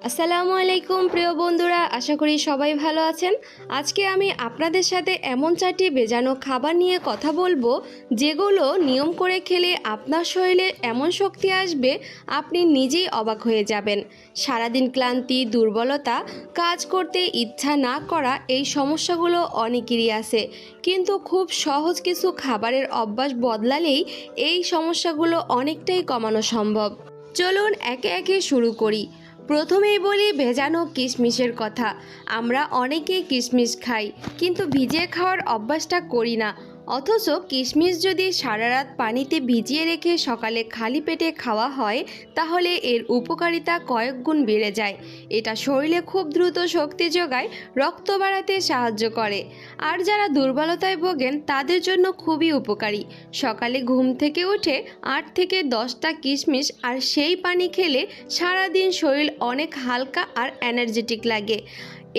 আসসালামু আলাইকুম প্রিয় বন্ধুরা, আশা করি সবাই ভালো আছেন। আজকে আমি আপনাদের সাথে এমন 4টি বেজানো খাবার নিয়ে কথা বলবো যেগুলো নিয়ম করে খেলে আপনার শরীরে এমন শক্তি আসবে আপনি নিজেই অবাক হয়ে যাবেন। সারাদিন ক্লান্তি, দুর্বলতা, কাজ করতে ইচ্ছা না করা, এই সমস্যাগুলো অনেকেরই আছে, কিন্তু খুব সহজ কিছু খাবারের অভ্যাস বদলালেই এই সমস্যাগুলো অনেকটাই কমানো সম্ভব। চলুন একে একে শুরু করি। প্রথমেই বলি ভেজানো কিশমিশের কথা। আমরা অনেকেই কিশমিশ খাই, কিন্তু ভিজিয়ে খাওয়ার অভ্যাসটা করি না। অথচ কিশমিশ যদি সারা রাত পানিতে ভিজিয়ে রেখে সকালে খালি পেটে খাওয়া হয়, তাহলে এর উপকারিতা কয়েক গুণ বেড়ে যায়। এটা শরীরে খুব দ্রুত শক্তি যোগায়, রক্ত বাড়াতে সাহায্য করে। আর যারা দুর্বলতায় ভোগেন তাদের জন্য খুবই উপকারী। সকালে ঘুম থেকে উঠে 8 থেকে 10টা কিশমিশ আর সেই পানি খেলে সারাদিন শরীর অনেক হালকা আর এনার্জেটিক লাগে।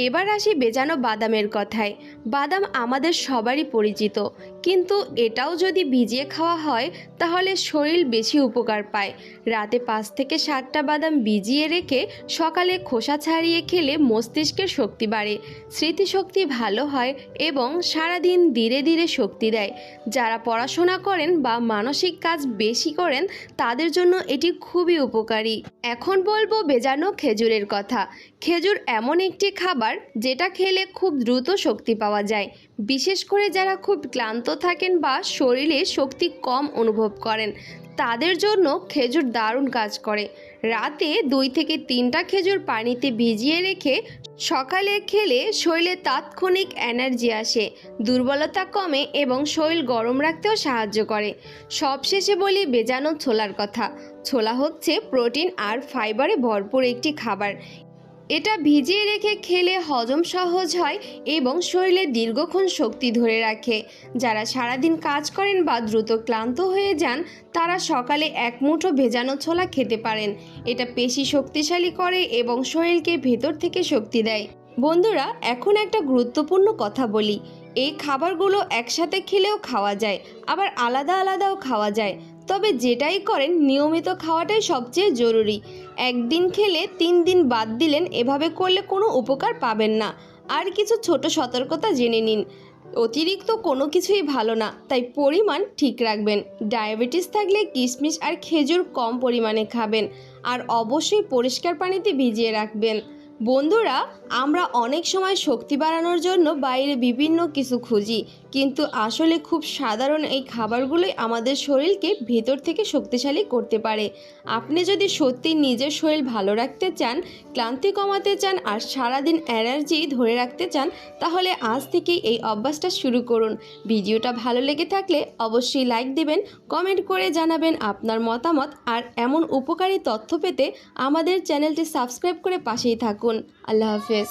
এবার আসি বেজানো বাদামের কথায়। বাদাম আমাদের সবারই পরিচিত, কিন্তু এটাও যদি ভিজিয়ে খাওয়া হয় তাহলে শরীর বেশি উপকার পায়। রাতে 5 থেকে 7টা বাদাম ভিজিয়ে রেখে সকালে খোসা ছাড়িয়ে খেলে মস্তিষ্কের শক্তি বাড়ে, স্মৃতিশক্তি ভালো হয় এবং সারাদিন ধীরে ধীরে শক্তি দেয়। যারা পড়াশোনা করেন বা মানসিক কাজ বেশি করেন তাদের জন্য এটি খুবই উপকারী। এখন বলবো বেজানো খেজুরের কথা। খেজুর এমন একটি খাবার যেটা খেলে খুব দ্রুত শক্তি পাওয়া যায়, বিশেষ করে যারা খুব ক্লান্ত থাকেন বা শরীরে শক্তি কম অনুভব করেন তাদের জন্য খেজুর দারুণ কাজ করে। রাতে 2 থেকে 3টা খেজুর পানিতে ভিজিয়ে রেখে সকালে খেলে শরীরে তাৎক্ষণিক এনার্জি আসে, দুর্বলতা কমে এবং শরীর গরম রাখতেও সাহায্য করে। সবশেষে বলি ভেজানো ছোলার কথা। ছোলা হচ্ছে প্রোটিন আর ফাইবারে ভরপুর একটি খাবার। এটা ভিজিয়ে রেখে খেলে হজম সহজ হয় এবং শরীরে দীর্ঘক্ষণ শক্তি ধরে রাখে। যারা সারাদিন কাজ করেন বা দ্রুত ক্লান্ত হয়ে যান তারা সকালে এক মুঠো ভেজানো ছোলা খেতে পারেন। এটা পেশি শক্তিশালী করে এবং শরীরকে ভেতর থেকে শক্তি দেয়। বন্ধুরা, এখন একটা গুরুত্বপূর্ণ কথা বলি। এই খাবারগুলো একসাথে খেলেও খাওয়া যায়, আবার আলাদা আলাদাও খাওয়া যায়। তবে যেটাই করেন নিয়মিত খাওয়াটাই সবচেয়ে জরুরি। একদিন খেলে 3 দিন বাদ দিলেন, এভাবে করলে কোনো উপকার পাবেন না। আর কিছু ছোট সতর্কতা জেনে নিন। অতিরিক্ত কোনো কিছুই ভালো না, তাই পরিমাণ ঠিক রাখবেন। ডায়াবেটিস থাকলে কিশমিশ আর খেজুর কম পরিমাণে খাবেন, আর অবশ্যই পরিষ্কার পানিতে ভিজিয়ে রাখবেন। বন্ধুরা, আমরা অনেক সময় শক্তি বাড়ানোর জন্য বাইরে বিভিন্ন কিছু খুঁজি, কিন্তু আসলে খুব সাধারণ এই খাবারগুলোই আমাদের শরীরকে ভেতর থেকে শক্তিশালী করতে পারে। আপনি যদি সত্যি নিজের শরীর ভালো রাখতে চান, ক্লান্তি কমাতে চান আর সারাদিন এনার্জি ধরে রাখতে চান, তাহলে আজ থেকেই এই অভ্যাসটা শুরু করুন। ভিডিওটা ভালো লেগে থাকলে অবশ্যই লাইক দিবেন, কমেন্ট করে জানাবেন আপনার মতামত, আর এমন উপকারী তথ্য পেতে আমাদের চ্যানেলটি সাবস্ক্রাইব করে পাশেই থাকুন। আল্লাহ হাফেজ।